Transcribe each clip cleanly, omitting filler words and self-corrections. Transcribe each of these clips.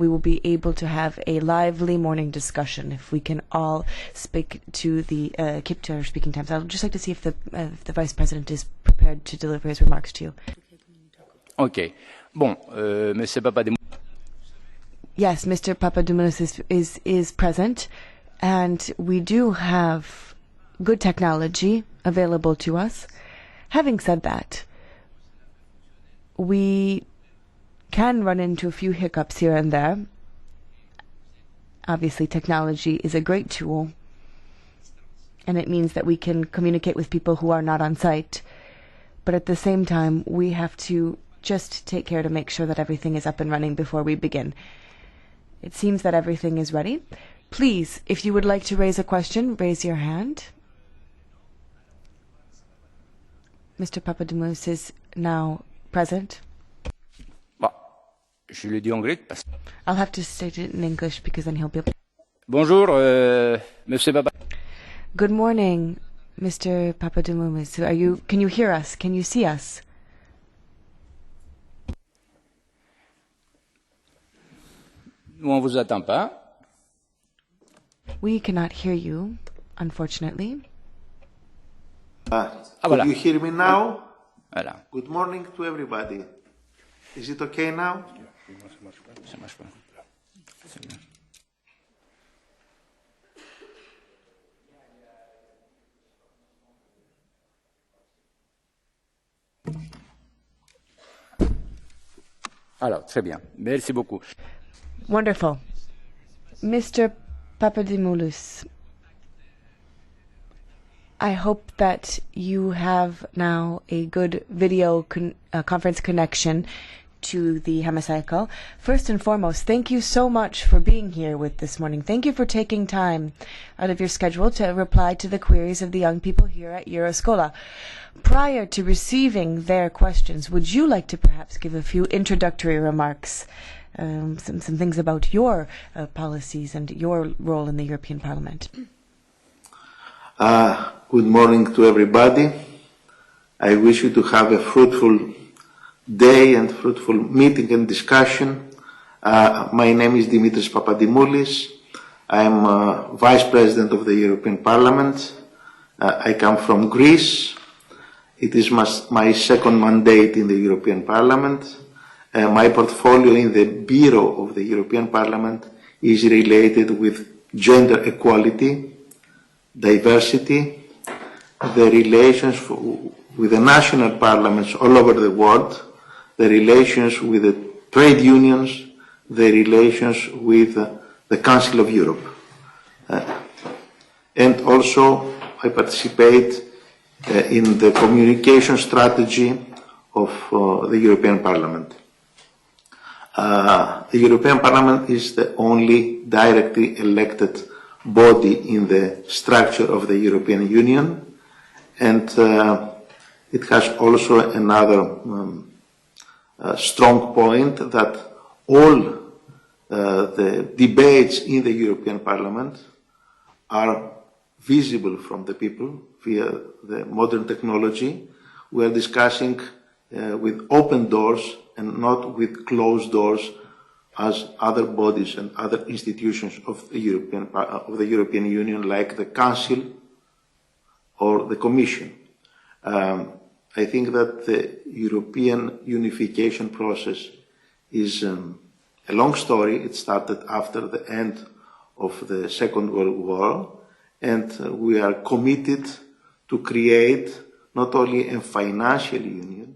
we will be able to have a lively morning discussion if we can all speak to keep to our speaking times. I would just like to see if the Vice President is prepared to deliver his remarks to you. Okay. Bon, Monsieur Papadimoulis. Yes, Mr. Papadimoulis is present, and we do have good technology available to us. Having said that, we can run into a few hiccups here and there. Obviously, technology is a great tool, and it means that we can communicate with people who are not on site. But at the same time, we have to just take care to make sure that everything is up and running before we begin. It seems that everything is ready. Please, if you would like to raise a question, raise your hand. Mr. Papadimoulis is now present. Je le dis en grec. I'll have to state it in English because then he'll be able to. Bonjour, Monsieur Papa. Good morning, Mr. Papadimoulis. Can you hear us? Can you see us? Nous, on vous attend pas. We cannot hear you, unfortunately. Voilà. Can you hear me now? Voilà. Good morning to everybody. Is it okay now? Ça marche pas. Alors, très bien. Merci beaucoup. Wonderful. Mr. Papadimoulis, I hope that you have now a good video conference connection to the hemicycle. First and foremost, thank you so much for being here with this morning. Thank you for taking time out of your schedule to reply to the queries of the young people here at Euroscola. Prior to receiving their questions, would you like to perhaps give a few introductory remarks, some things about your policies and your role in the European Parliament? Good morning to everybody. I wish you to have a fruitful day and fruitful meeting and discussion. My name is Dimitris Papadimoulis. I am Vice President of the European Parliament. I come from Greece. It is my second mandate in the European Parliament. My portfolio in the Bureau of the European Parliament is related with gender equality, diversity, the relations with the national parliaments all over the world, the relations with the trade unions, the relations with the Council of Europe. And also I participate in the communication strategy of the European Parliament. The European Parliament is the only directly elected body in the structure of the European Union, and it has also another strong point that all the debates in the European Parliament are visible from the people via the modern technology. We are discussing with open doors and not with closed doors as other bodies and other institutions of the European Union, like the Council or the Commission. I think that the European unification process is a long story. It started after the end of the Second World War, and we are committed to create not only a financial union,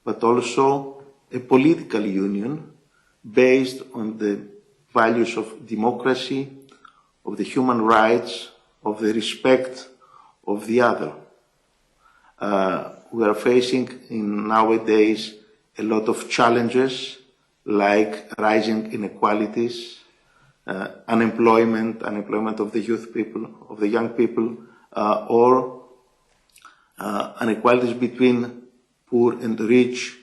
but also a political union based on the values of democracy, of the human rights, of the respect of the other. We are facing nowadays a lot of challenges like rising inequalities, unemployment of the youth people, of the young people, or inequalities between poor and rich,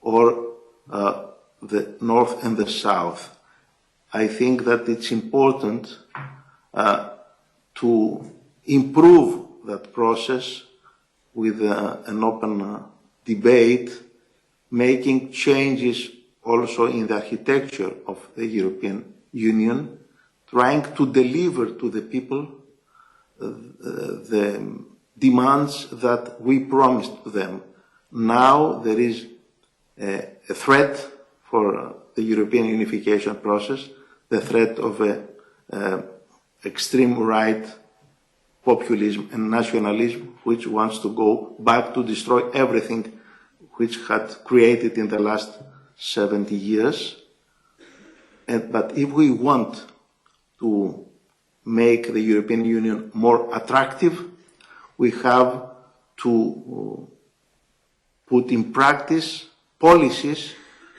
or the North and the South. I think that it's important to improve that process with an open debate, making changes also in the architecture of the European Union, trying to deliver to the people the demands that we promised to them. Now there is a threat for the European unification process, the threat of extreme right populism and nationalism, which wants to go back to destroy everything which had created in the last 70 years. But if we want to make the European Union more attractive, we have to put in practice policies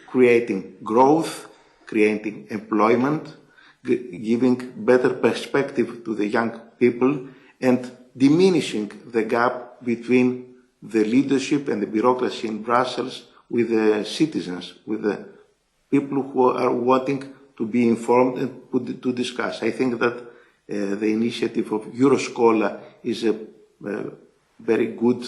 creating growth, creating employment, giving better perspective to the young people, and diminishing the gap between the leadership and the bureaucracy in Brussels with the citizens, with the people who are wanting to be informed and to discuss. I think that the initiative of Euroscola is a very good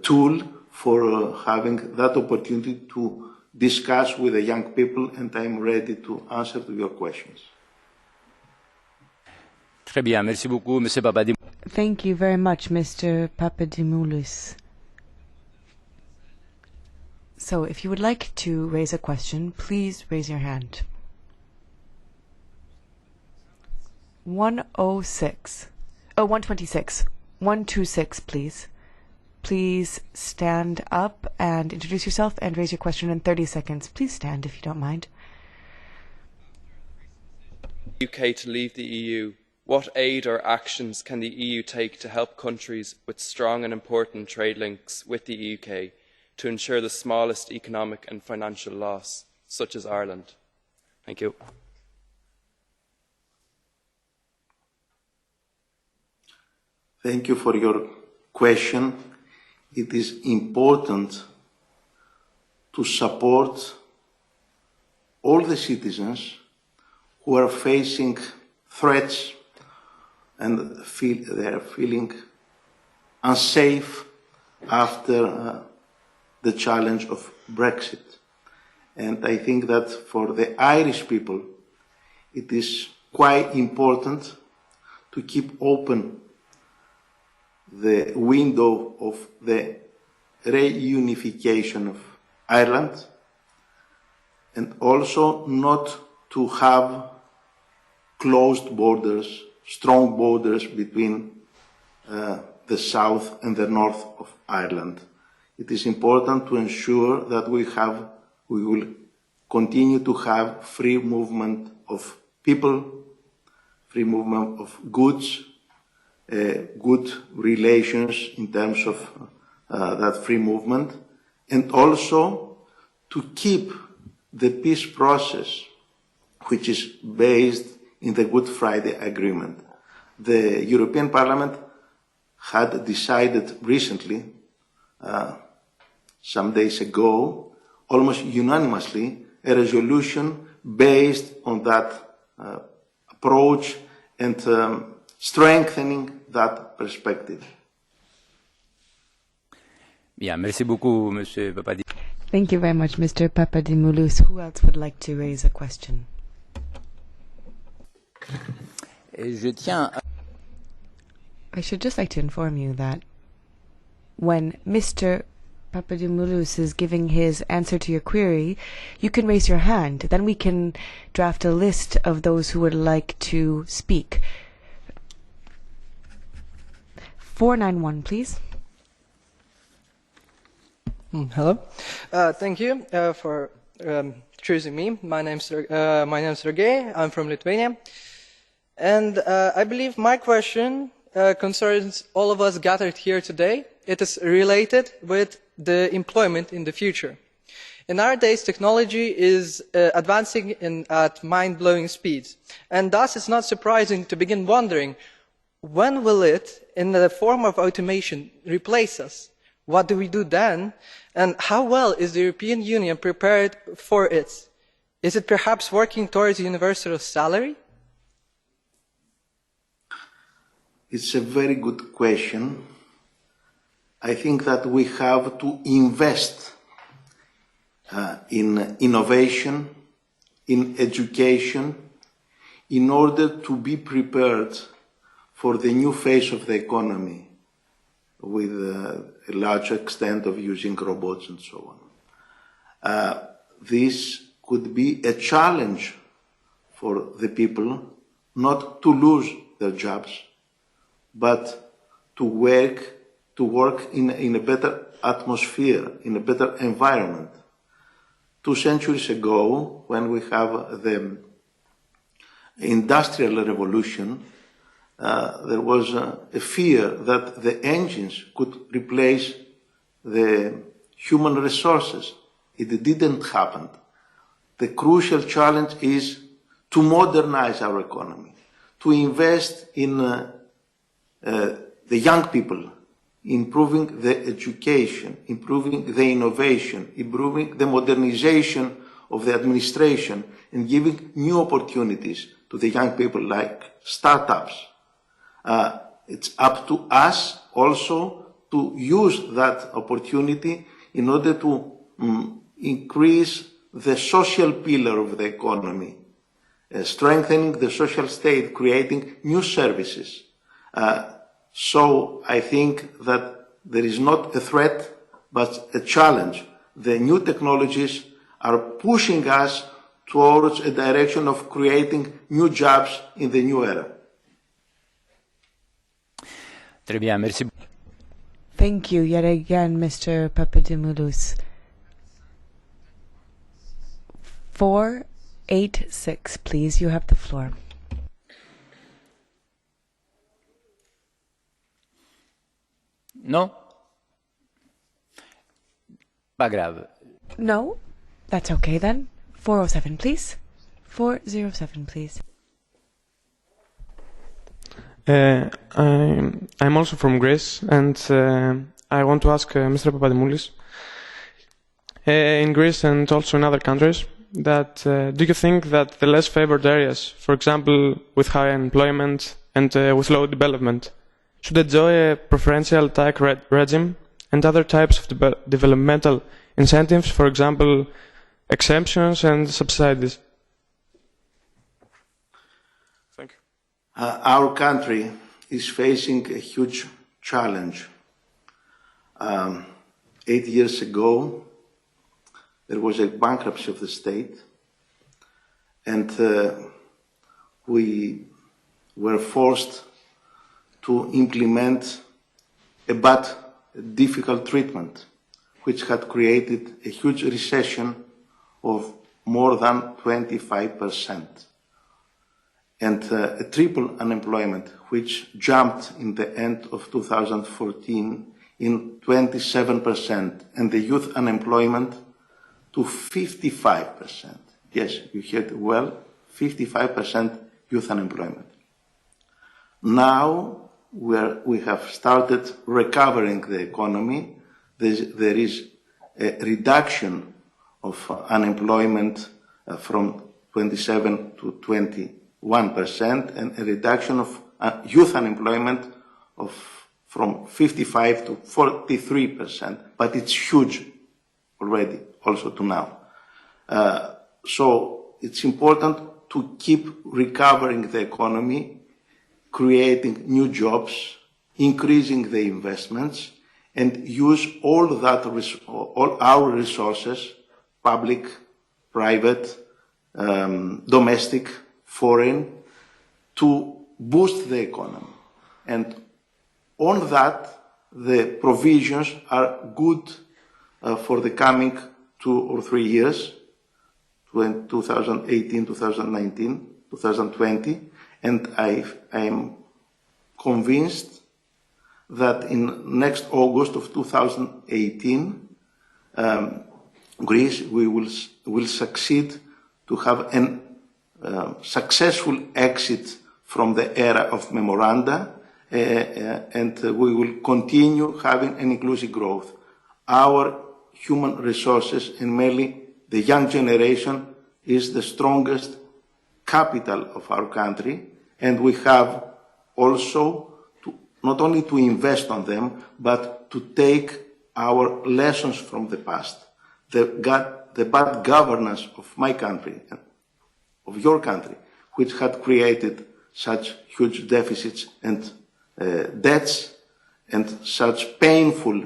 tool for having that opportunity to discuss with the young people, and I'm ready to answer to your questions. Très bien, merci beaucoup, Monsieur Papadimoulis. Thank you very much, Mr. Papadimoulis. So, if you would like to raise a question, please raise your hand. 126, 126, please. Please stand up and introduce yourself and raise your question in 30 seconds. Please stand if you don't mind. UK to leave the EU, what aid or actions can the EU take to help countries with strong and important trade links with the UK to ensure the smallest economic and financial loss, such as Ireland? Thank you. Thank you for your question. It is important to support all the citizens who are facing threats and they are feeling unsafe after the challenge of Brexit. And I think that for the Irish people, it is quite important to keep open the window of the reunification of Ireland, and also not to have closed borders, strong borders between the south and the north of Ireland. It is important to ensure that we will continue to have free movement of people, free movement of goods, good relations in terms of that free movement, and also to keep the peace process, which is based in the Good Friday Agreement. The European Parliament had decided recently, some days ago, almost unanimously, a resolution based on that approach and strengthening that perspective. Bien, merci beaucoup, Monsieur Papadimoulis. Thank you very much, Mr. Papadimoulis. Who else would like to raise a question? I should just like to inform you that when Mr. Papadimoulis is giving his answer to your query, you can raise your hand. Then we can draft a list of those who would like to speak. 491, please. Hello. Thank you for choosing me. My name's Sergey. I'm from Lithuania. And I believe my question concerns all of us gathered here today. It is related with the employment in the future. In our days, technology is advancing at mind-blowing speeds. And thus, it's not surprising to begin wondering, when will it, in the form of automation, replace us? What do we do then? And how well is the European Union prepared for it? Is it perhaps working towards a universal salary? It's a very good question. I think that we have to invest in innovation, in education, in order to be prepared for the new phase of the economy with a large extent of using robots and so on. This could be a challenge for the people not to lose their jobs, but to work in a better atmosphere, in a better environment. 2 centuries ago, when we have the Industrial Revolution, there was a fear that the engines could replace the human resources. It didn't happen. The crucial challenge is to modernize our economy, to invest in the young people, improving the education, improving the innovation, improving the modernization of the administration, and giving new opportunities to the young people like startups. It's up to us also to use that opportunity in order to increase the social pillar of the economy, strengthening the social state, creating new services. So I think that there is not a threat, but a challenge. The new technologies are pushing us towards a direction of creating new jobs in the new era. Très bien, merci. Thank you yet again, Mr. Papadimoulis. 486, please. You have the floor. Non? Pas grave. No? That's okay then. 407, please. 407, please. I'm also from Greece, and I want to ask Mr. Papadimoulis, in Greece and also in other countries, that do you think that the less favored areas, for example, with high unemployment and with low development, should enjoy a preferential tax regime and other types of developmental incentives, for example, exemptions and subsidies? Thank you. Our country is facing a huge challenge. 8 years ago, there was a bankruptcy of the state, and we were forced to implement a bad, difficult treatment, which had created a huge recession of more than 25%. And a triple unemployment, which jumped in the end of 2014 in 27%, and the youth unemployment to 55%. Yes, you heard well, 55% youth unemployment. Now we have started recovering the economy. There is a reduction of unemployment from 27 to 21%, and a reduction of youth unemployment from 55 to 43%, but it's huge already, also to now. So it's important to keep recovering the economy, creating new jobs, increasing the investments, and use all our resources, public, private, domestic, foreign, to boost the economy. And on that, the provisions are good for the coming 2 or 3 years, 2018, 2019, 2020, and I am convinced that in next August of 2018, Greece will succeed to have an successful exit from the era of memoranda, and we will continue having an inclusive growth. Our human resources, and mainly the young generation, is the strongest capital of our country, and we have also to, not only to invest on them, but to take our lessons from the past. The the bad governance of my country, of your country, which had created such huge deficits and debts and such painful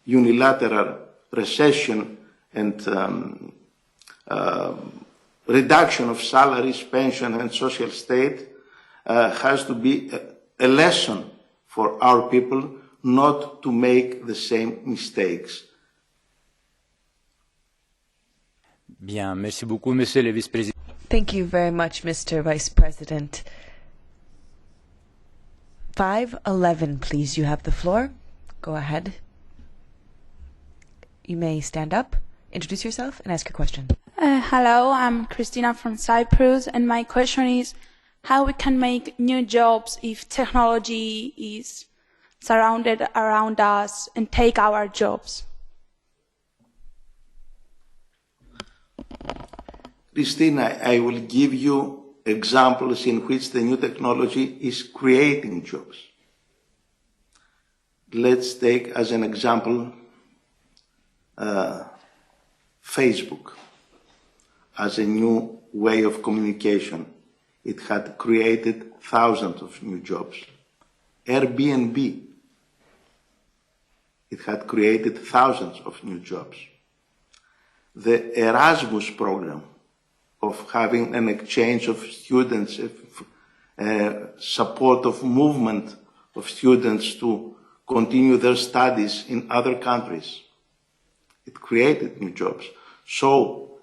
unilateral recession and reduction of salaries, pension and social state has to be a lesson for our people not to make the same mistakes. Bien, merci beaucoup, Monsieur le Vice-président. Thank you very much, Mr. Vice President. 511, please. You have the floor. Go ahead. You may stand up, introduce yourself, and ask your question. Hello, I'm Christina from Cyprus, and my question is how we can make new jobs if technology is surrounded around us and take our jobs. Christina, I will give you examples in which the new technology is creating jobs. Let's take as an example Facebook as a new way of communication. It had created thousands of new jobs. Airbnb, it had created thousands of new jobs. The Erasmus program, of having an exchange of students, support of movement of students to continue their studies in other countries. It created new jobs. So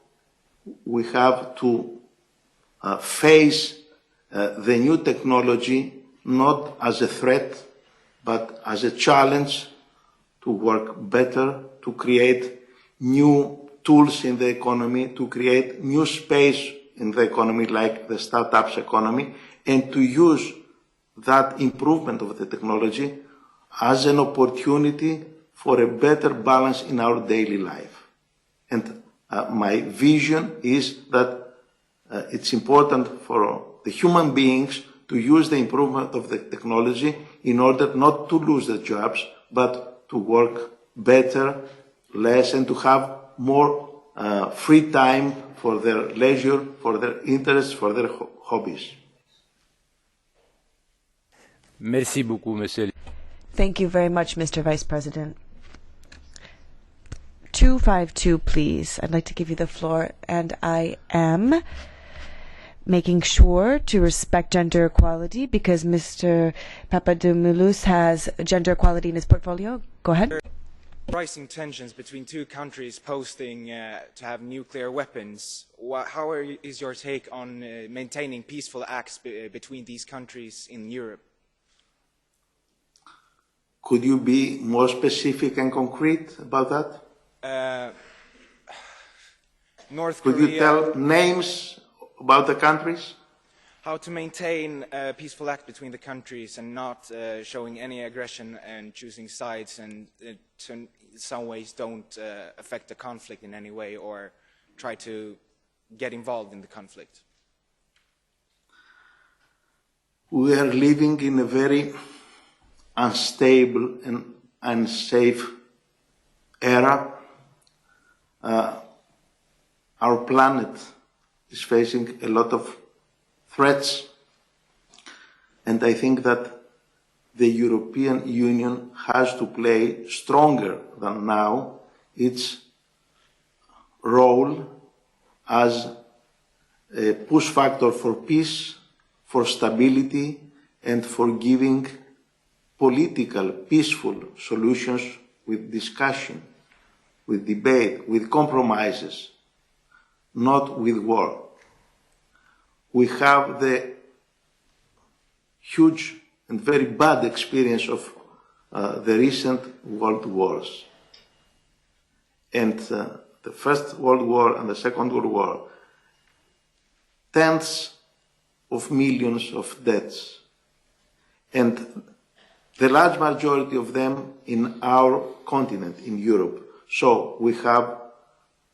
we have to face the new technology not as a threat, but as a challenge to work better, to create new tools in the economy, to create new space in the economy like the startups economy, and to use that improvement of the technology as an opportunity for a better balance in our daily life. And my vision is that it's important for the human beings to use the improvement of the technology in order not to lose their jobs, but to work better, less, and to have more free time for their leisure, for their interests, for their hobbies. Merci beaucoup, Monsieur. Thank you very much, Mr. Vice President. 252, please. I'd like to give you the floor, and I am making sure to respect gender equality because Mr. Papadimoulis has gender equality in his portfolio. Go ahead. Rising tensions between two countries posting to have nuclear weapons. How is your take on maintaining peaceful acts between these countries in Europe? Could you be more specific and concrete about that? North Korea. Could you tell names about the countries? How to maintain a peaceful act between the countries and not showing any aggression and choosing sides and in some ways don't affect the conflict in any way or try to get involved in the conflict. We are living in a very unstable and unsafe era. Our planet is facing a lot of threats, and I think that the European Union has to play stronger than now its role as a push factor for peace, for stability, and for giving political, peaceful solutions with discussion, with debate, with compromises, not with war. We have the huge and very bad experience of the recent world wars. And the First World War and the Second World War, tens of millions of deaths. And the large majority of them in our continent, in Europe. So we have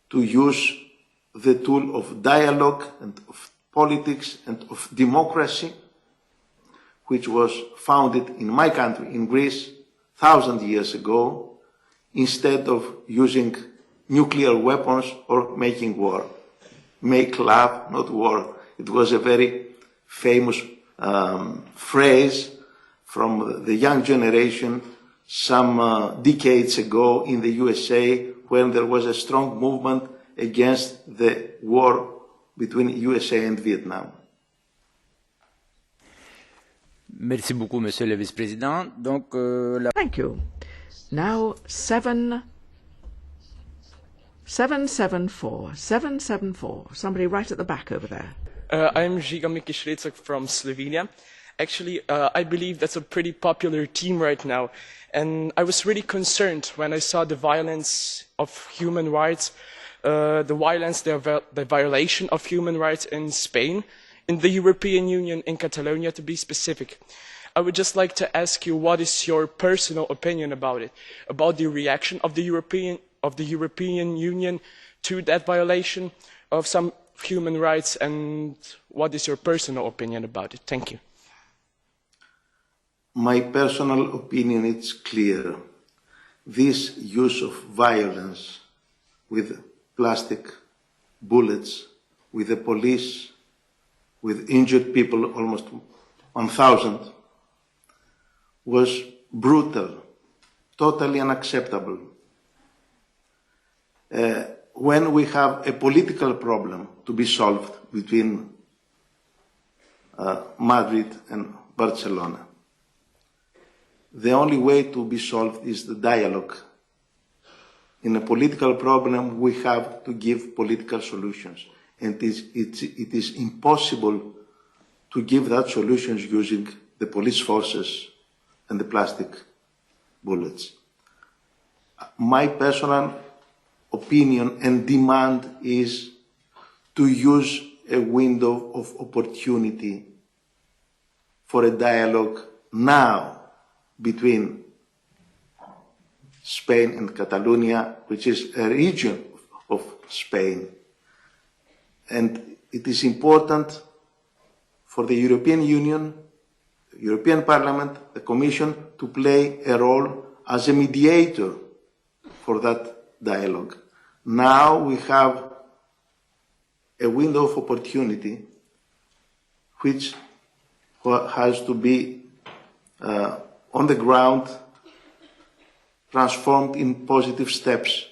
to use the tool of dialogue and of politics and of democracy, which was founded in my country, in Greece, 1,000 years ago, instead of using nuclear weapons or making war. Make love, not war. It was a very famous phrase from the young generation some decades ago in the USA when there was a strong movement against the war between USA and Vietnam. Merci beaucoup, Monsieur le Vice-président. Donc, Thank you. Now 774. Somebody right at the back over there. I'm Žiga Mikiš from Slovenia. Actually, I believe that's a pretty popular team right now. And I was really concerned when I saw the violence of human rights, the violation of human rights in Spain, in the European Union, in Catalonia to be specific. I would just like to ask you, what is your personal opinion about it, about the reaction of the European Union to that violation of some human rights, and what is your personal opinion about it? Thank you. My personal opinion is clear. This use of violence with plastic bullets, with the police, with injured people, almost 1,000, was brutal, totally unacceptable. When we have a political problem to be solved between Madrid and Barcelona, the only way to be solved is the dialogue. In a political problem, we have to give political solutions. And it is impossible to give that solutions using the police forces and the plastic bullets. My personal opinion and demand is to use a window of opportunity for a dialogue now between Spain and Catalonia, which is a region of Spain. And it is important for the European Union, the European Parliament, the Commission to play a role as a mediator for that dialogue. Now we have a window of opportunity which has to be on the ground, transformed in positive steps.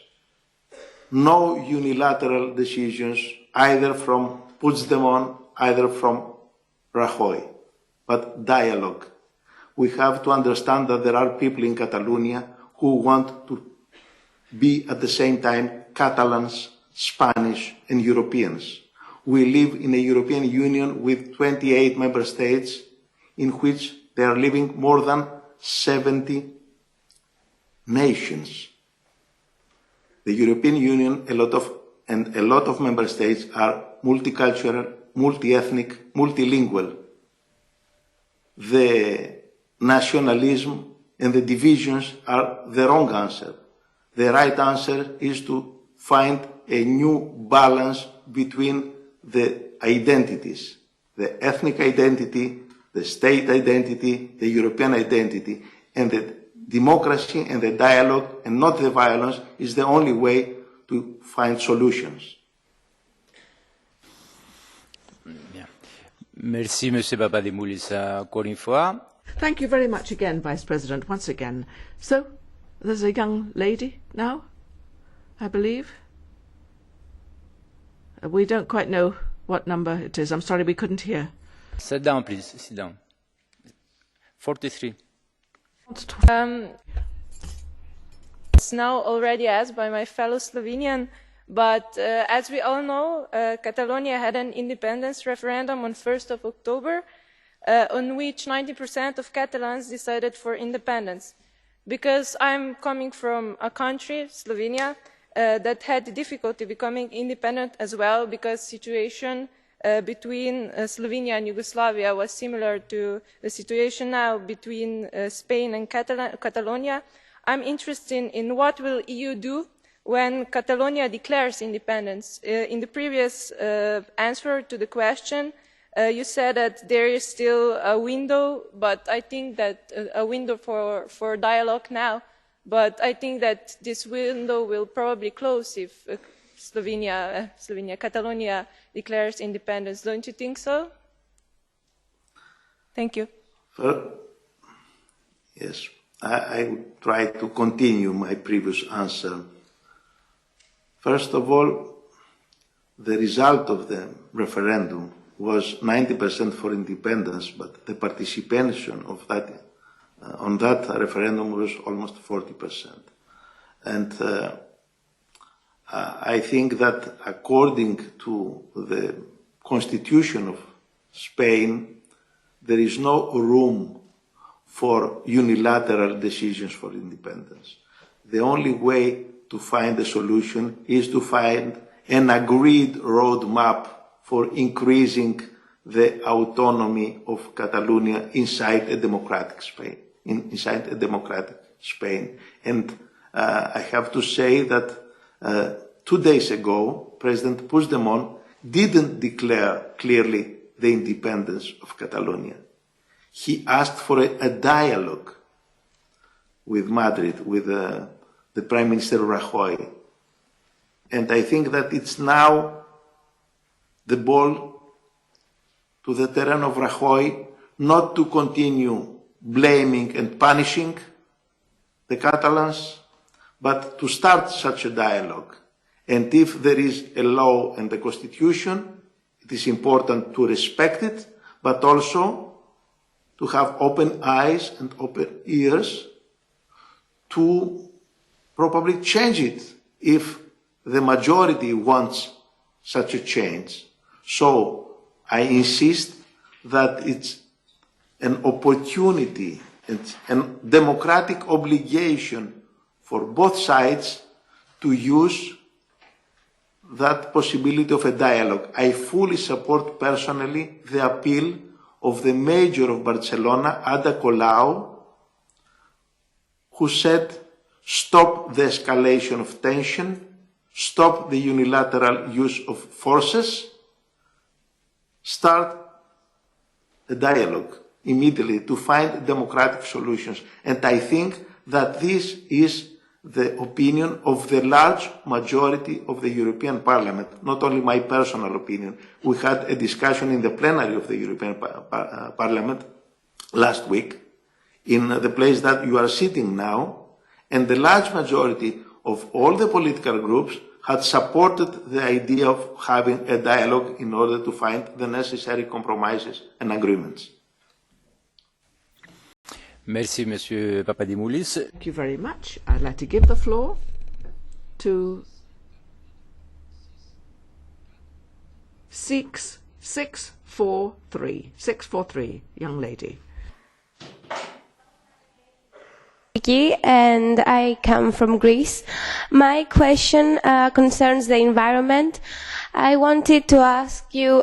No unilateral decisions, either from Puigdemont, either from Rajoy, but dialogue. We have to understand that there are people in Catalonia who want to be at the same time Catalans, Spanish, and Europeans. We live in a European Union with 28 member states in which there are living more than 70 nations. The European Union, a lot of member states are multicultural, multi-ethnic, multilingual. The nationalism and the divisions are the wrong answer. The right answer is to find a new balance between the identities, the ethnic identity, the state identity, the European identity, and the democracy and the dialogue and not the violence is the only way to find solutions. Merci, Monsieur Papadimoulis, encore une fois. Thank you very much again, Vice President, once again. So, there's a young lady now, I believe. We don't quite know what number it is. I'm sorry, we couldn't hear. Sit down, please. Sit down. 43. It's now already asked by my fellow Slovenian, but as we all know, Catalonia had an independence referendum on 1st of October, on which 90% of Catalans decided for independence. Because I'm coming from a country, Slovenia, that had difficulty becoming independent as well, because situation between Slovenia and Yugoslavia was similar to the situation now between Spain and Catalonia. I'm interested in what will EU do when Catalonia declares independence. In the previous answer to the question, you said that there is still a window, but I think that a window for dialogue now. but I think that this window will probably close if Catalonia declares independence. Don't you think so? Thank you. Yes, I would try to continue my previous answer. First of all, the result of the referendum was 90% for independence, but the participation of that on that referendum was almost 40%. And I think that according to the Constitution of Spain, there is no room for unilateral decisions for independence. The only way to find a solution is to find an agreed roadmap for increasing the autonomy of Catalonia inside a democratic Spain. And I have to say that 2 days ago, President Puigdemont didn't declare clearly the independence of Catalonia. He asked for a dialogue with Madrid, with the Prime Minister Rajoy. And I think that it's now the ball to the terrain of Rajoy not to continue blaming and punishing the Catalans, but to start such a dialogue. And if there is a law and a constitution, it is important to respect it, but also to have open eyes and open ears to probably change it if the majority wants such a change. So I insist that it's an opportunity and a democratic obligation for both sides to use that possibility of a dialogue. I fully support personally the appeal of the mayor of Barcelona, Ada Colau, who said, stop the escalation of tension, stop the unilateral use of forces, start a dialogue immediately to find democratic solutions. And I think that this is the opinion of the large majority of the European Parliament, not only my personal opinion. We had a discussion in the plenary of the European Parliament last week in the place that you are sitting now, and the large majority of all the political groups had supported the idea of having a dialogue in order to find the necessary compromises and agreements. Merci, Monsieur Papadimoulis. Thank you very much. I'd like to give the floor to 643, young lady. And I come from Greece. My question concerns the environment. I wanted to ask you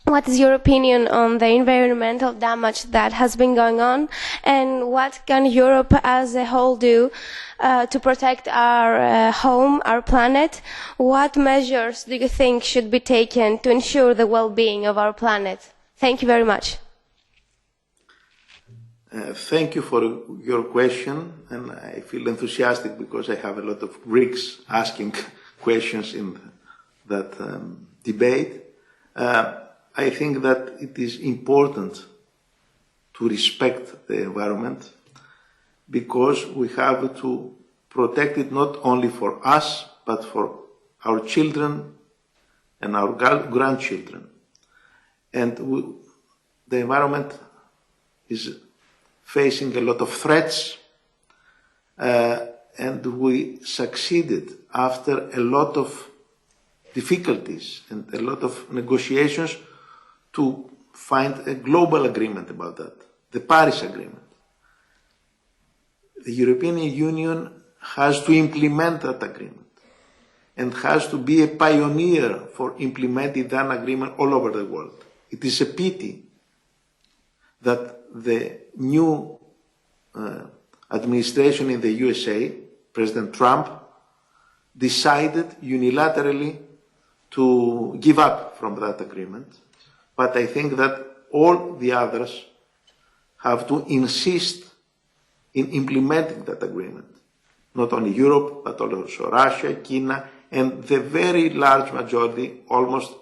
what is your opinion on the environmental damage that has been going on, and what can Europe as a whole do to protect our home, our planet? What measures do you think should be taken to ensure the well-being of our planet? Thank you very much. Thank you for your question, and I feel enthusiastic because I have a lot of Greeks asking questions in that debate. I think that it is important to respect the environment because we have to protect it not only for us, but for our children and our grandchildren. And the environment is facing a lot of threats, and we succeeded after a lot of difficulties and a lot of negotiations to find a global agreement about that, the Paris Agreement. The European Union has to implement that agreement and has to be a pioneer for implementing that agreement all over the world. It is a pity that the new administration in the USA, President Trump, decided unilaterally to give up from that agreement. But I think that all the others have to insist in implementing that agreement. not only Europe, but also Russia, China, and the very large majority, almost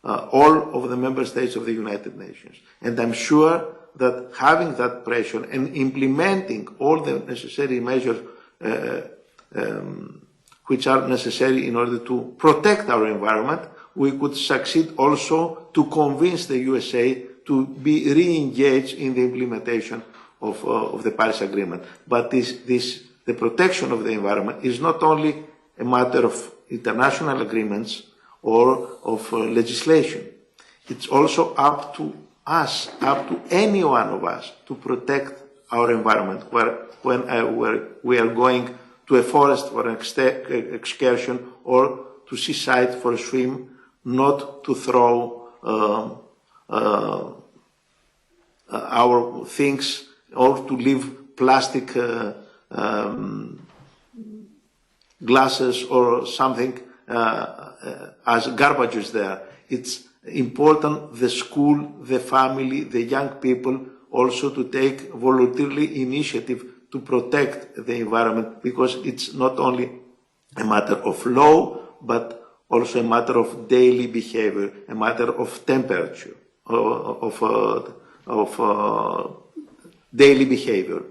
all of the member states of the United Nations. And I'm sure that having that pressure and implementing all the necessary measures which are necessary in order to protect our environment, we could succeed also to convince the USA to be re-engaged in the implementation of the Paris Agreement. But the protection of the environment is not only a matter of international agreements or of legislation. It's also up to us, up to any one of us, to protect our environment. When we are going to a forest for an excursion or to seaside for a swim, not to throw our things or to leave plastic glasses or something as garbages there. It's important the school, the family, the young people also to take voluntarily initiative to protect the environment, because it's not only a matter of law, but also a matter of daily behavior, a matter of temperature, of daily behavior.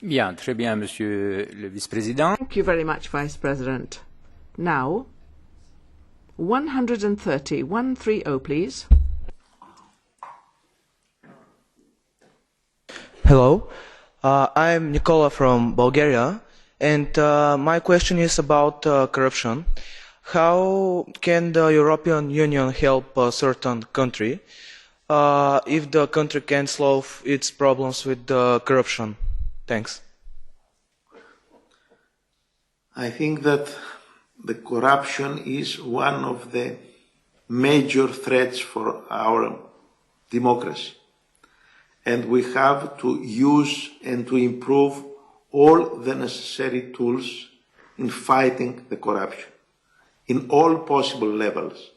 Bien, très bien, Monsieur le Vice-président. Thank you very much, Vice President. Now, 130, 130, please. Hello, I'm Nicola from Bulgaria, and my question is about corruption. How can the European Union help a certain country if the country can't solve its problems with the corruption? Thanks. I think that the corruption is one of the major threats for our democracy. And we have to use and to improve all the necessary tools in fighting the corruption in all possible levels.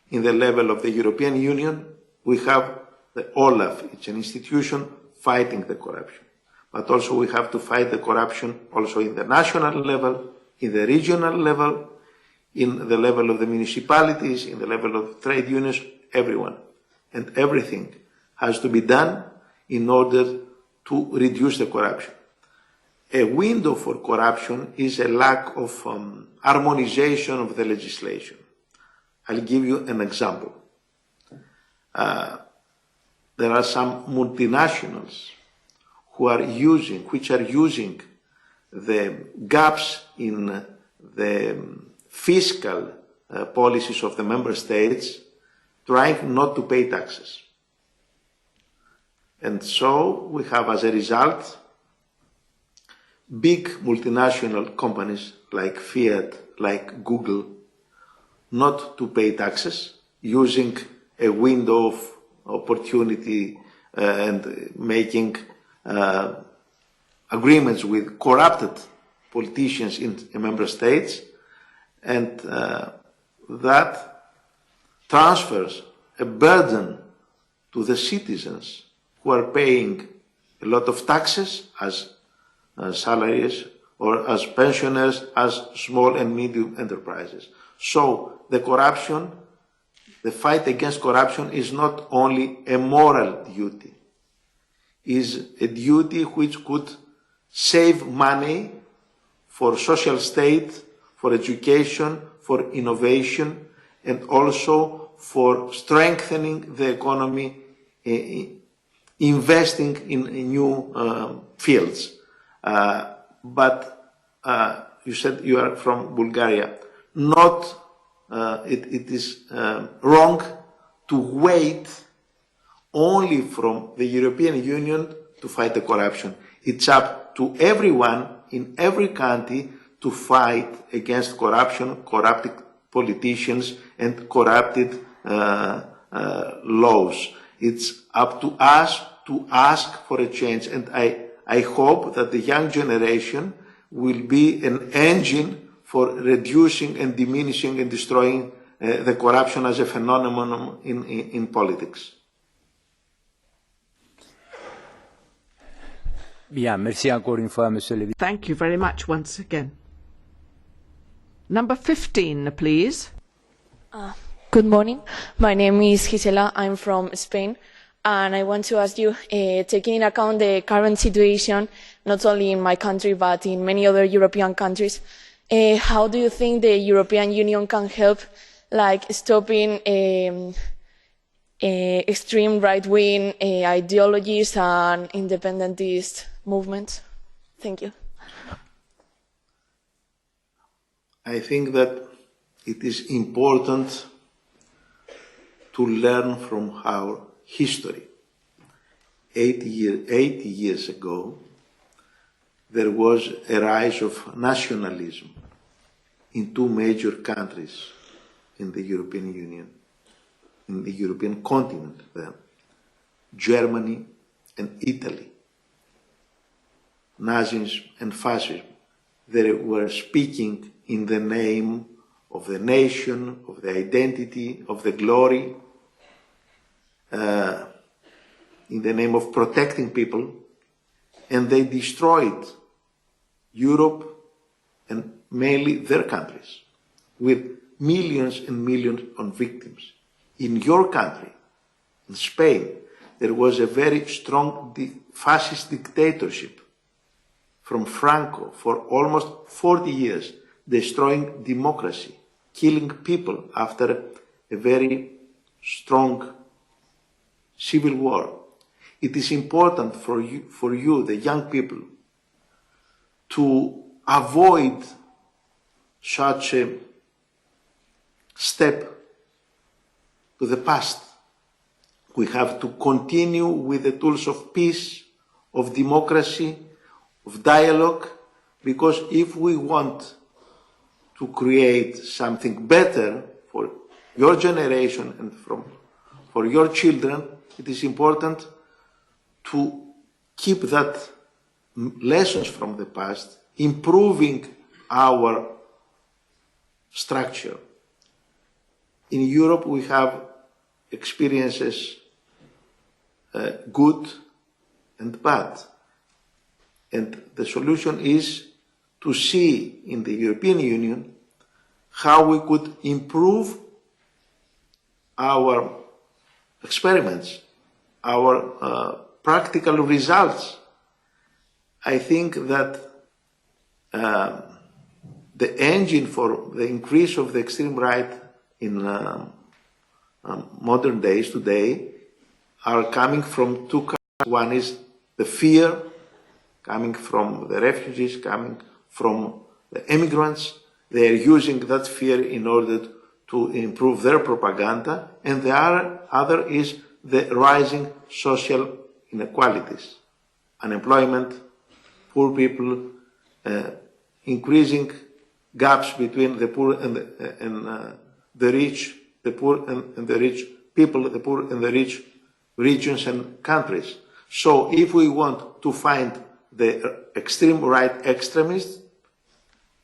In the level of the European Union, we have the OLAF. It's an institution fighting the corruption. But also we have to fight the corruption also in the national level, in the regional level, in the level of the municipalities, in the level of trade unions, everyone. And everything has to be done in order to reduce the corruption. A window for corruption is a lack of harmonization of the legislation. I'll give you an example. There are some multinationals which are using the gaps in the fiscal policies of the member states, trying not to pay taxes. And so we have, as a result, big multinational companies like Fiat, like Google, not to pay taxes, using a window of opportunity and making agreements with corrupted politicians in member states, and that transfers a burden to the citizens who are paying a lot of taxes as salaries or as pensioners, as small and medium enterprises. So the corruption, the fight against corruption is not only a moral duty, is a duty which could save money for social state, for education, for innovation, and also for strengthening the economy, investing in new fields. But you said you are from Bulgaria. It is wrong to wait only from the European Union to fight the corruption. It's up to everyone in every country to fight against corruption, corrupted politicians, and corrupted laws. It's up to us to ask for a change, and I hope that the young generation will be an engine for reducing and diminishing and destroying the corruption as a phenomenon in politics. Bien, merci encore une fois, Monsieur le Thank you very much once again. Number 15, please. Good morning. My name is Gisela. I'm from Spain. And I want to ask you, taking into account the current situation, not only in my country, but in many other European countries, how do you think the European Union can help, like, stopping extreme right-wing ideologies and independentist movements? Thank you. I think that it is important to learn from our history. 80 years ago, there was a rise of nationalism in two major countries in the European Union, in the European continent then, Germany and Italy. Nazism and fascism, they were speaking in the name of the nation, of the identity, of the glory, in the name of protecting people, and they destroyed Europe and mainly their countries, with millions and millions of victims. In your country, in Spain, there was a very strong fascist dictatorship from Franco for almost 40 years, destroying democracy, killing people after a very strong civil war. It is important for you, the young people, to avoid such a step to the past. We have to continue with the tools of peace, of democracy, of dialogue, because if we want to create something better for your generation and for your children, it is important to keep that lessons from the past, improving our structure. In Europe, we have experiences good and bad. And the solution is to see in the European Union how we could improve our experiments, our practical results. I think that the engine for the increase of the extreme right in modern days today are coming from two kinds. One is the fear coming from the refugees, coming from the immigrants. They are using that fear in order to improve their propaganda. And the other is the rising social inequalities, unemployment, poor people, increasing gaps between the poor and the rich, the poor and the rich people, the poor and the rich regions and countries. So if we want to find the extreme right extremists,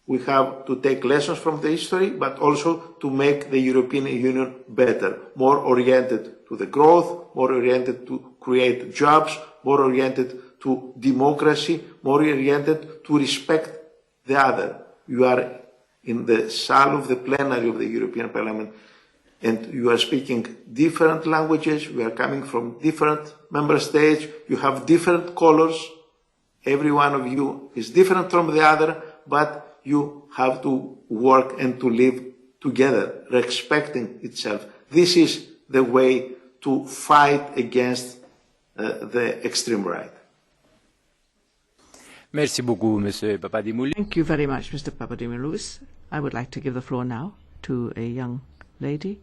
we have to take lessons from the history, but also to make the European Union better, more oriented to the growth, more oriented to create jobs, more oriented to democracy, more oriented to respect the other. You are in the salle of the plenary of the European Parliament, and you are speaking different languages, we are coming from different member states, you have different colors, every one of you is different from the other, but you have to work and to live together, respecting itself. This is the way to fight against the extreme right. Merci beaucoup, Monsieur Papadimoulis. Thank you very much, Mr. Papadimoulis. I would like to give the floor now to a young lady.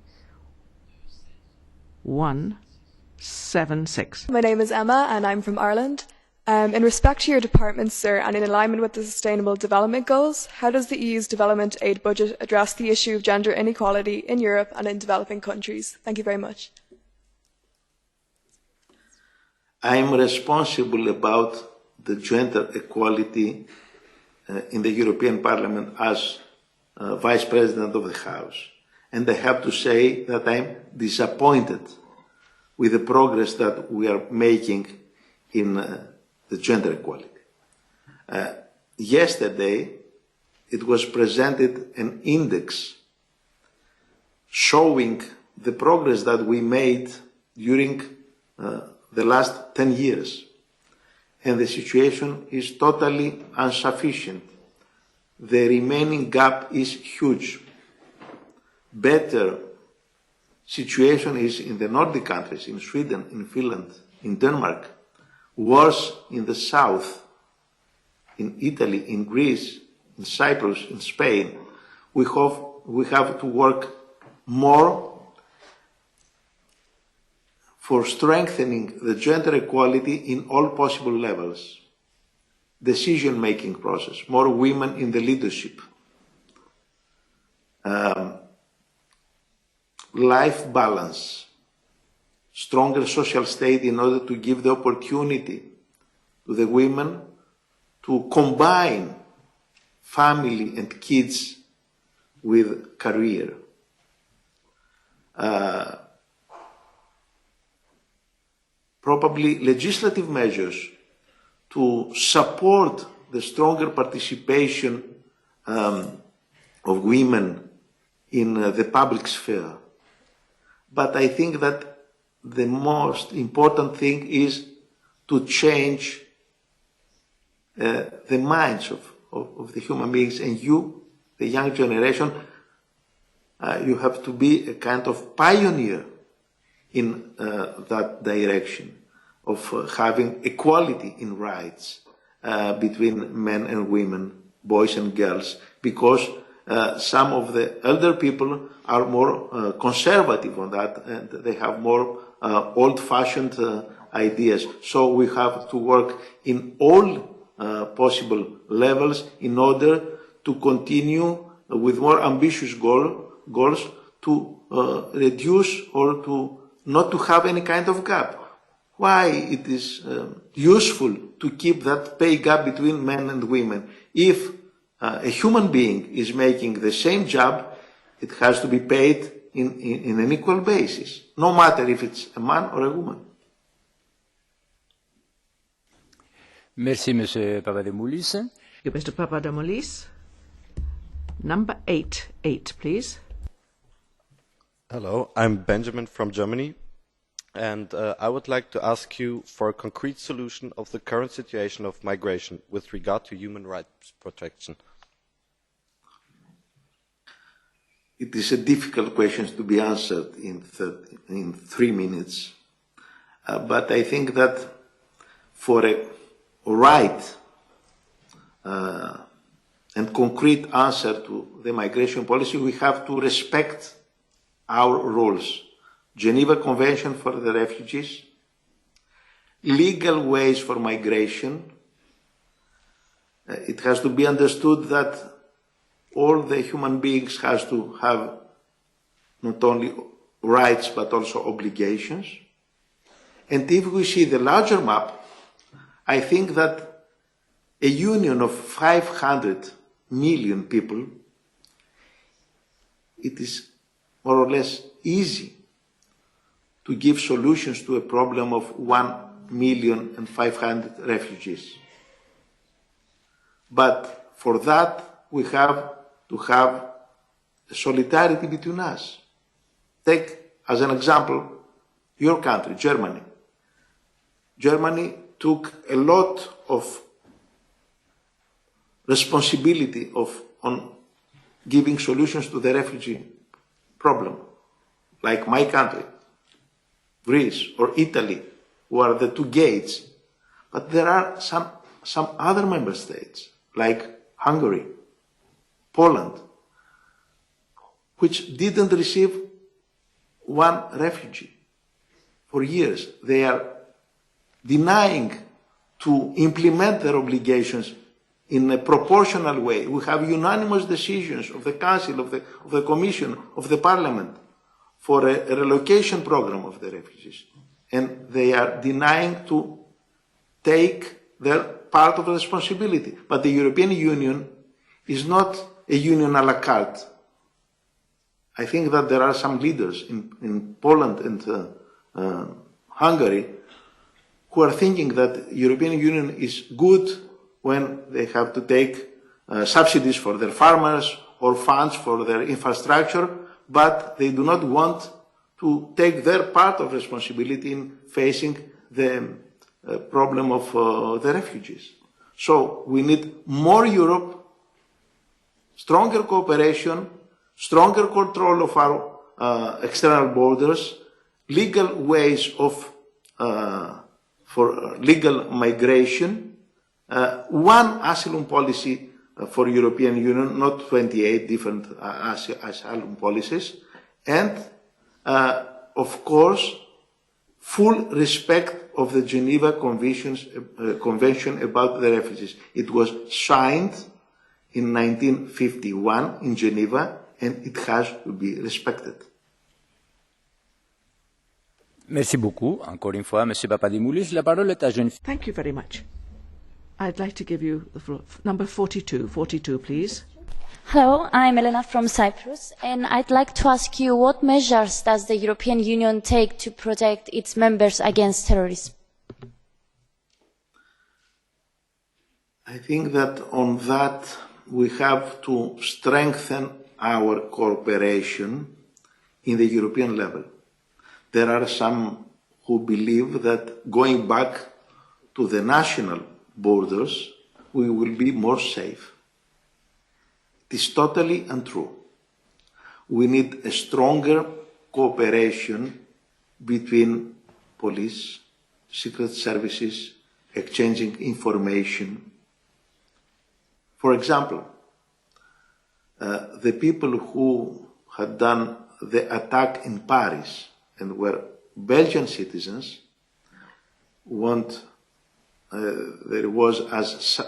176. My name is Emma and I'm from Ireland. In respect to your department, sir, and in alignment with the Sustainable Development Goals, how does the EU's development aid budget address the issue of gender inequality in Europe and in developing countries? Thank you very much. I am responsible about the gender equality in the European Parliament as Vice President of the House. And I have to say that I am disappointed with the progress that we are making in the gender equality. Yesterday, it was presented an index showing the progress that we made during the last 10 years. And the situation is totally insufficient. The remaining gap is huge. Better situation is in the Nordic countries, in Sweden, in Finland, in Denmark. Worse in the south, in Italy, in Greece, in Cyprus, in Spain. We have to work more for strengthening the gender equality in all possible levels. Decision-making process, more women in the leadership. Life balance, stronger social state in order to give the opportunity to the women to combine family and kids with career. Probably legislative measures to support the stronger participation of women in the public sphere. But I think that the most important thing is to change the minds of the human beings, and you, the young generation, you have to be a kind of pioneer in that direction of having equality in rights between men and women, boys and girls, because some of the elder people are more conservative on that, and they have more old-fashioned ideas. So we have to work in all possible levels in order to continue with more ambitious goals to reduce or to not to have any kind of gap. Why it is useful to keep that pay gap between men and women? If a human being is making the same job, it has to be paid in an equal basis, no matter if it's a man or a woman. Merci, Monsieur Papadimoulis. Thank you, Mr. Papadimoulis. Number 8, please. Hello, I'm Benjamin from Germany, and I would like to ask you for a concrete solution of the current situation of migration with regard to human rights protection. It is a difficult question to be answered in 3 minutes, but I think that for a right and concrete answer to the migration policy, we have to respect our rules. Geneva Convention for the refugees, legal ways for migration. It has to be understood that all the human beings has to have not only rights but also obligations. And if we see the larger map, I think that a union of 500 million people, it is more or less easy to give solutions to a problem of 1,500,000 refugees. But for that, we have to have solidarity between us. Take as an example your country, Germany. Germany took a lot of responsibility on giving solutions to the refugee problem, like my country, Greece or Italy, who are the two gates. But there are some other member states, like Hungary, Poland, which didn't receive one refugee for years. They are denying to implement their obligations in a proportional way. We have unanimous decisions of the Council, of the Commission, of the Parliament for a relocation program of the refugees. And they are denying to take their part of the responsibility. But the European Union is not a union a la carte. I think that there are some leaders in Poland and Hungary who are thinking that the European Union is good when they have to take subsidies for their farmers or funds for their infrastructure, but they do not want to take their part of responsibility in facing the problem of the refugees. So we need more Europe, stronger cooperation, stronger control of our external borders, legal ways of for legal migration, one asylum policy for European Union, not 28 different asylum policies, and of course, full respect of the Geneva Convention about the refugees. It was signed in 1951 in Geneva, and it has to be respected. Merci beaucoup. Encore une fois, Monsieur Papadimoulis, la parole est à jeune fille. Thank you very much. I'd like to give you the floor. Number 42. 42, please. Hello, I'm Elena from Cyprus, and I'd like to ask you what measures does the European Union take to protect its members against terrorism? I think that on that we have to strengthen our cooperation in the European level. There are some who believe that going back to the national borders, we will be more safe. It is totally untrue. We need a stronger cooperation between police, secret services, exchanging information. For example, the people who had done the attack in Paris and were Belgian citizens there was as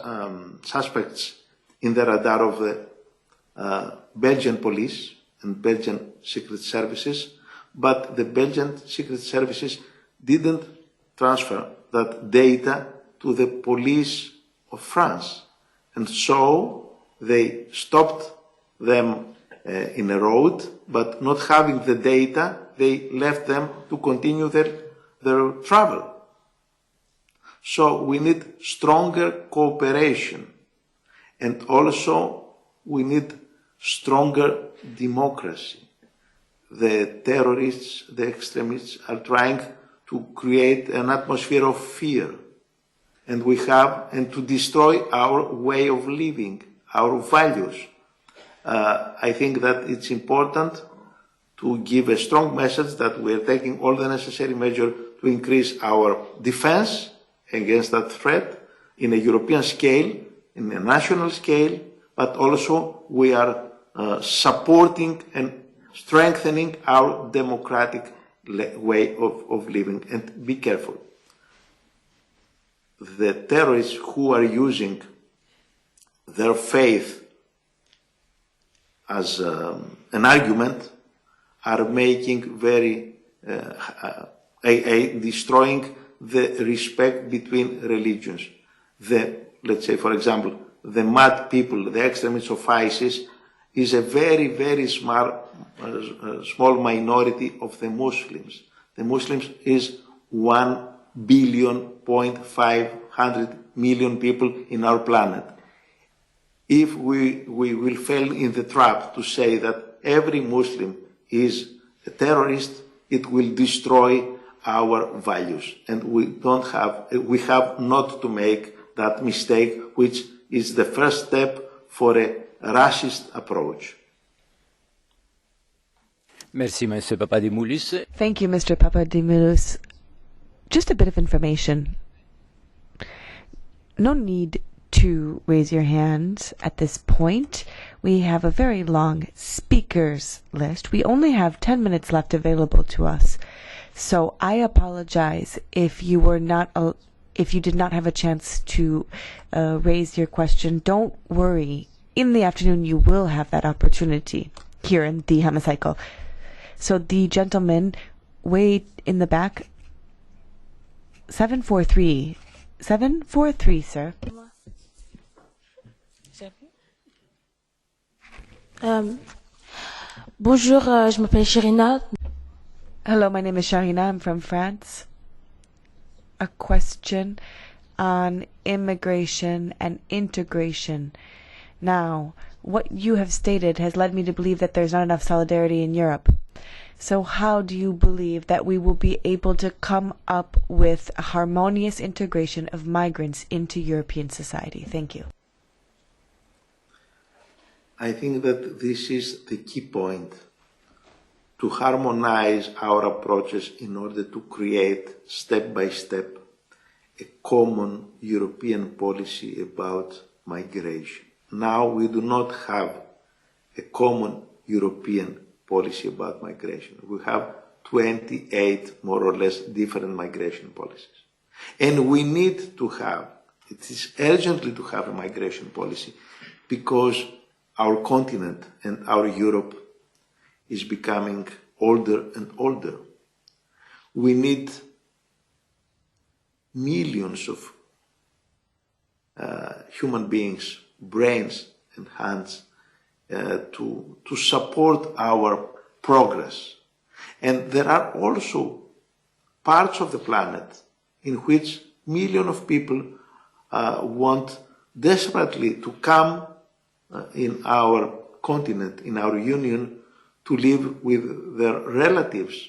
suspects in the radar of the Belgian police and Belgian secret services, but the Belgian secret services didn't transfer that data to the police of France. And so they stopped them in a road, but not having the data, they left them to continue their travel. So we need stronger cooperation, and also we need stronger democracy. The terrorists, the extremists are trying to create an atmosphere of fear, and to destroy our way of living, our values. I think that it's important to give a strong message that we are taking all the necessary measures to increase our defense against that threat in a European scale, in a national scale, but also we are supporting and strengthening our democratic way of living. And be careful. The terrorists who are using their faith as an argument are making destroying the respect between religions. Let's say, for example, the mad people, the extremists of ISIS, is a very, very small minority of the Muslims. The Muslims is 1.5 billion people in our planet. If we will fail in the trap to say that every Muslim is a terrorist, it will destroy our values. And we have not to make that mistake, which is the first step for a racist approach. Merci, Monsieur Papadimoulis. Thank you, Mr. Papadimoulis. Just a bit of information. No need to raise your hands at this point. We have a very long speakers list. We only have 10 minutes left available to us. So I apologize if you did not have a chance to raise your question. Don't worry. In the afternoon, you will have that opportunity here in the hemicycle. So the gentleman way in the back, 743. 743, sir. Bonjour, je m'appelle Sharina. Hello, my name is Sharina. I'm from France. A question. on immigration and integration. Now, what you have stated has led me to believe that there's not enough solidarity in Europe. So how do you believe that we will be able to come up with a harmonious integration of migrants into European society? Thank you. I think that this is the key point, to harmonize our approaches in order to create step by step a common European policy about migration. Now we do not have a common European policy about migration. We have 28 more or less different migration policies. And we need to have, it is urgently to have a migration policy because our continent and our Europe is becoming older and older. We need millions of human beings, brains and hands to support our progress. And there are also parts of the planet in which millions of people want desperately to come in our continent, in our union, to live with their relatives.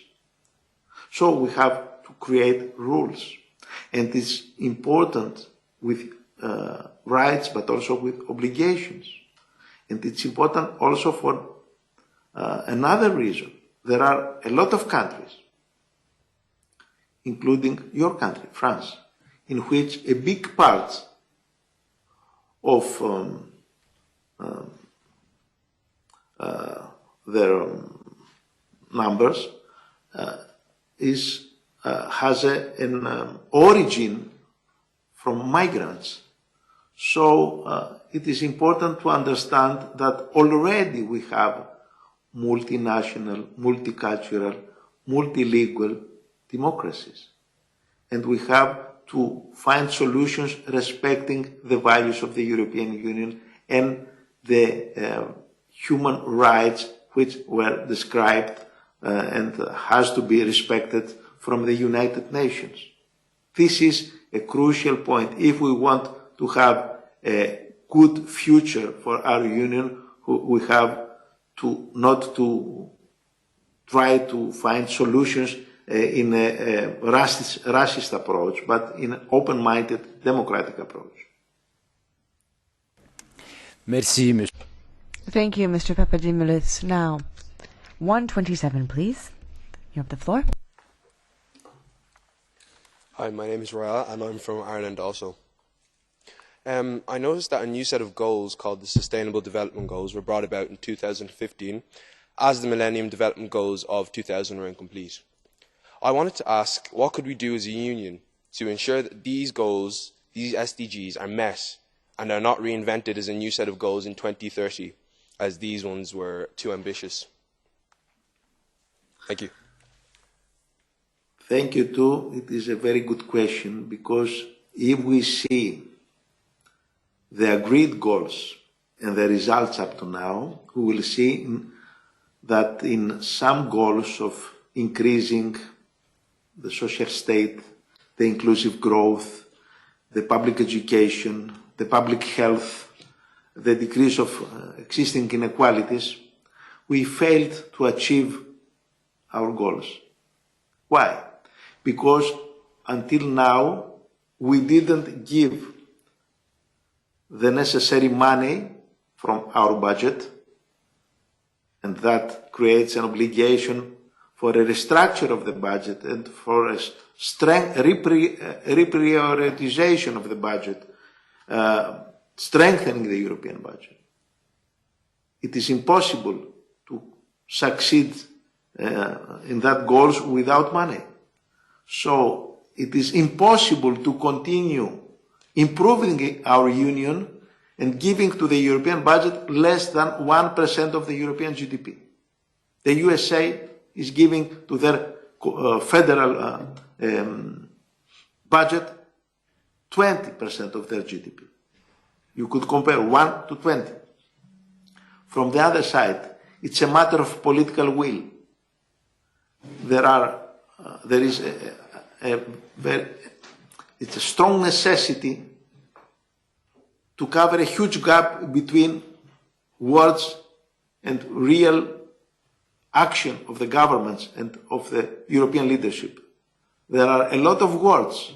So we have to create rules. And it's important with rights, but also with obligations. And it's important also for another reason. There are a lot of countries, including your country, France, in which a big part of their numbers has an origin from migrants. So it is important to understand that already we have multinational, multicultural, multilingual democracies. And we have to find solutions respecting the values of the European Union and the human rights which were described and has to be respected from the United Nations. This is a crucial point. If we want to have a good future for our union, we have to not to try to find solutions in a racist approach, but in an open-minded, democratic approach. Merci, Monsieur. Thank you, Mr. Papadimoulis. Now, 127, please. You have the floor. Hi, my name is Royal, and I'm from Ireland also. I noticed that a new set of goals called the Sustainable Development Goals were brought about in 2015 as the Millennium Development Goals of 2000 were incomplete. I wanted to ask, what could we do as a union to ensure that these goals, these SDGs, are met and are not reinvented as a new set of goals in 2030, as these ones were too ambitious? Thank you. Thank you too. It is a very good question, because if we see the agreed goals and the results up to now, we will see that in some goals of increasing the social state, the inclusive growth, the public education, the public health, the decrease of existing inequalities, we failed to achieve our goals. Why? Because until now, we didn't give the necessary money from our budget, and that creates an obligation for a restructure of the budget and for a reprioritization of the budget, strengthening the European budget. It is impossible to succeed in that goals without money. So it is impossible to continue improving our union and giving to the European budget less than 1% of the European GDP. The USA is giving to their federal budget 20% of their GDP. You could compare 1 to 20. From the other side, it's a matter of political will. There is a it's a strong necessity to cover a huge gap between words and real action of the governments and of the European leadership. There are a lot of words,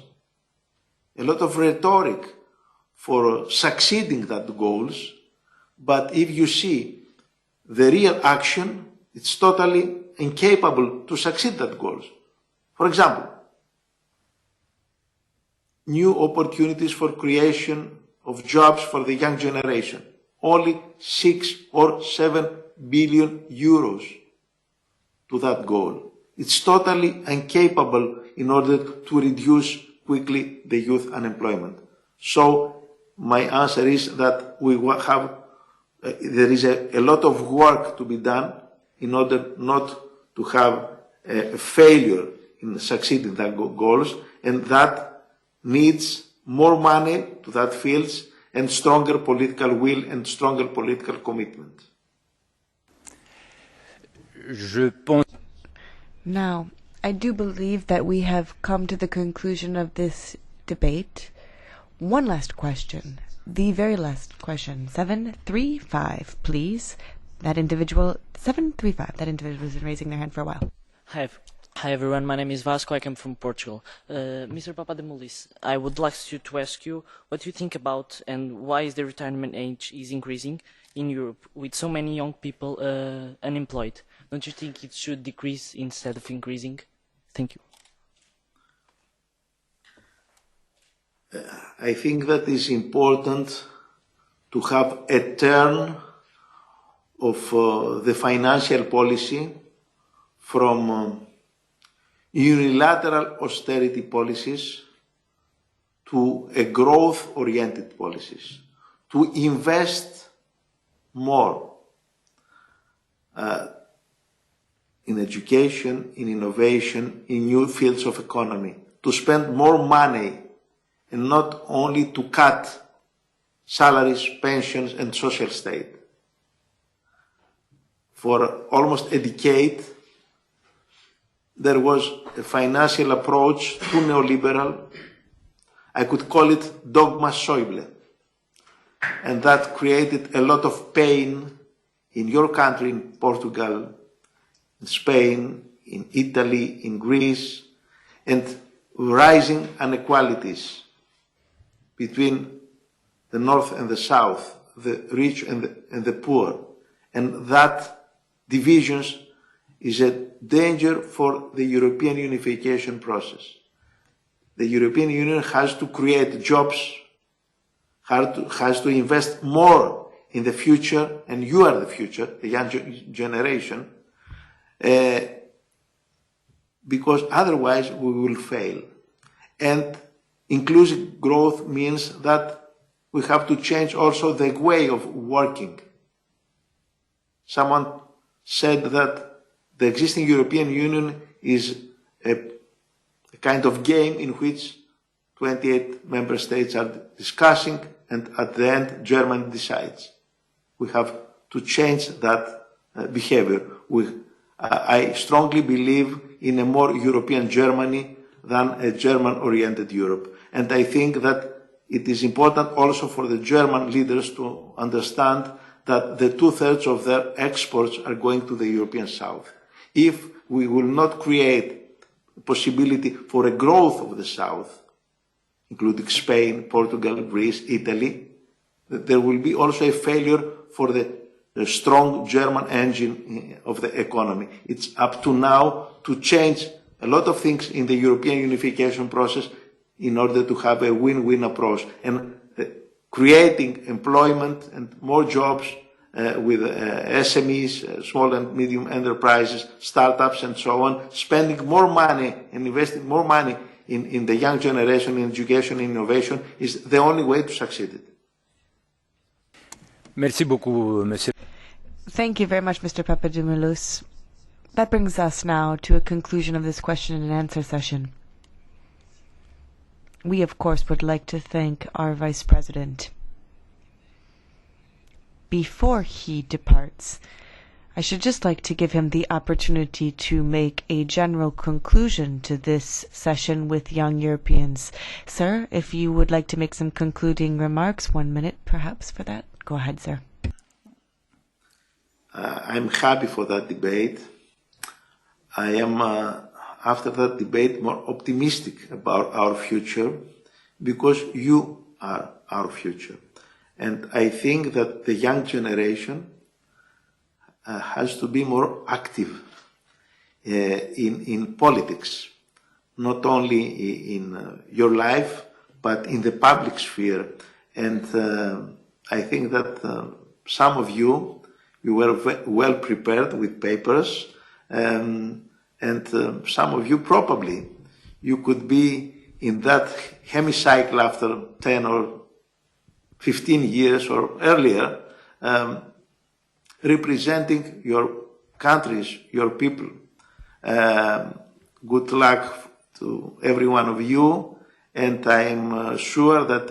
a lot of rhetoric for succeeding that goals, but if you see the real action, it's totally incapable to succeed that goals. For example, new opportunities for creation of jobs for the young generation, only 6 or 7 billion euros to that goal. It's totally incapable in order to reduce quickly the youth unemployment. So my answer is that there is a lot of work to be done in order not to have a failure in succeeding that goals, and that needs more money to that fields and stronger political will and stronger political commitment. Now, I do believe that we have come to the conclusion of this debate. One last question. The very last question. 735, please. That individual, 735, that individual has been raising their hand for a while. Hi everyone, my name is Vasco, I come from Portugal. Mr. Papadimoulis, I would like to ask you what you think about and why is the retirement age is increasing in Europe with so many young people unemployed. Don't you think it should decrease instead of increasing? Thank you. I think that it's important to have a turn of the financial policy from unilateral austerity policies to a growth-oriented policies, to invest more in education, in innovation, in new fields of economy, to spend more money and not only to cut salaries, pensions and social state. For almost a decade, there was a financial approach too neoliberal. I could call it dogma Schäuble. And that created a lot of pain in your country, in Portugal, in Spain, in Italy, in Greece, and rising inequalities between the north and the south, the rich and the poor. And that divisions is a danger for the European unification process. The European Union has to create jobs, has to invest more in the future, and you are the future, the young generation, because otherwise we will fail. And inclusive growth means that we have to change also the way of working. Someone said that the existing European Union is a kind of game in which 28 member states are discussing and at the end Germany decides. We have to change that behavior. I strongly believe in a more European Germany than a German-oriented Europe. And I think that it is important also for the German leaders to understand that the 2/3 of their exports are going to the European South. If we will not create a possibility for a growth of the South, including Spain, Portugal, Greece, Italy, there will be also a failure for the strong German engine of the economy. It's up to now to change a lot of things in the European unification process in order to have a win-win approach. And creating employment and more jobs with SMEs, small and medium enterprises, startups and so on, spending more money and investing more money in the young generation, in education, in innovation, is the only way to succeed it. Merci beaucoup, Monsieur. Thank you very much, Mr. Papadimoulis. That brings us now to a conclusion of this question and answer session. We, of course, would like to thank our Vice President. Before he departs, I should just like to give him the opportunity to make a general conclusion to this session with young Europeans. Sir, if you would like to make some concluding remarks, 1 minute perhaps for that. Go ahead, sir. I'm happy for that debate. I am, after that debate, more optimistic about our future because you are our future. And I think that the young generation has to be more active in politics, not only in your life, but in the public sphere. And I think that some of you were well prepared with papers, and some of you probably, you could be in that hemicycle after 10 or 15 years or earlier, representing your countries, your people. Good luck to every one of you, and I'm sure that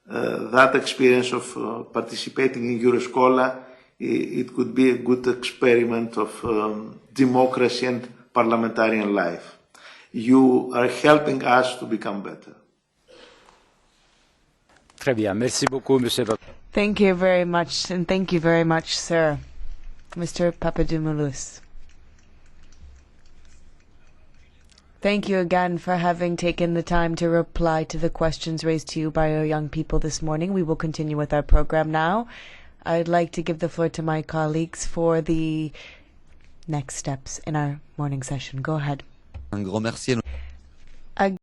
that experience of participating in Euroscola, it could be a good experiment of democracy and parliamentarian life. You are helping us to become better. Très bien. Merci beaucoup, Monsieur. Thank you very much, and thank you very much, sir. Mr. Papadimoulis. Thank you again for having taken the time to reply to the questions raised to you by our young people this morning. We will continue with our program now. I'd like to give the floor to my colleagues for the next steps in our morning session. Go ahead. Un grand merci.